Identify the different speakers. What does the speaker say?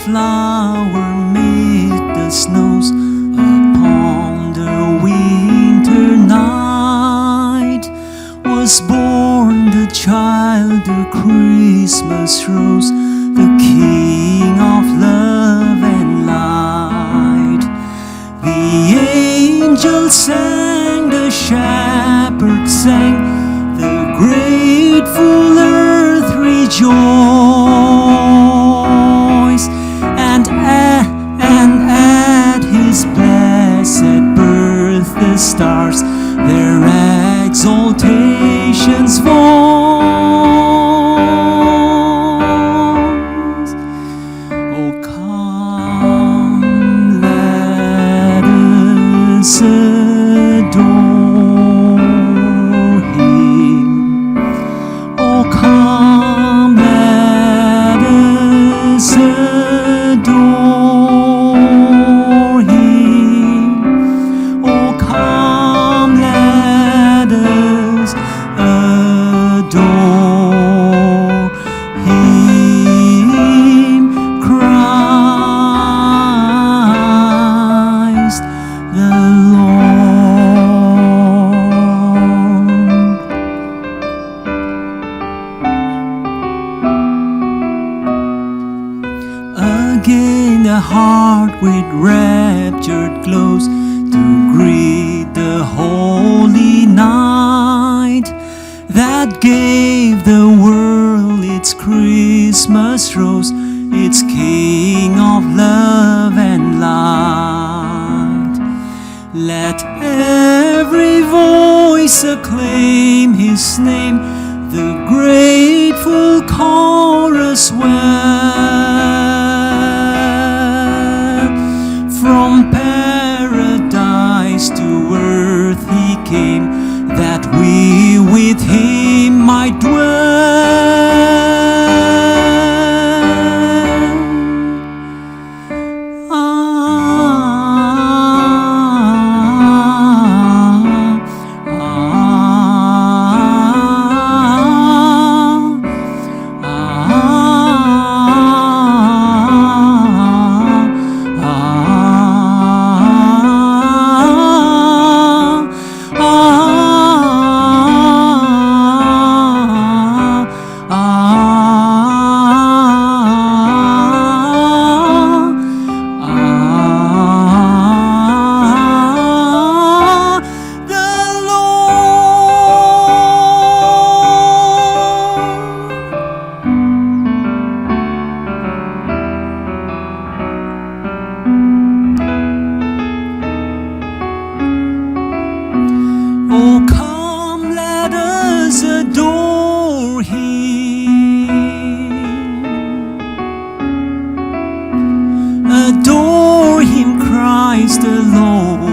Speaker 1: flower mid the snows upon the winter night was born the child, the Christmas rose, the King of love and light. The angels sang, the shepherds sang, the grateful earth rejoiced, and at his blessed birth the stars their exaltations voice. Oh come, let us adore him. Oh come, let us adore him. Oh come, let us adore him, Christ the Lord. Again the heart with raptured glows to greet the holy night that gave the world its Christmas rose, its King of love and light. Let every voice acclaim his name, the grateful chorus well. From paradise to earth he came, that we with him might dwell. Oh come, let us adore him. Adore him, Christ the Lord.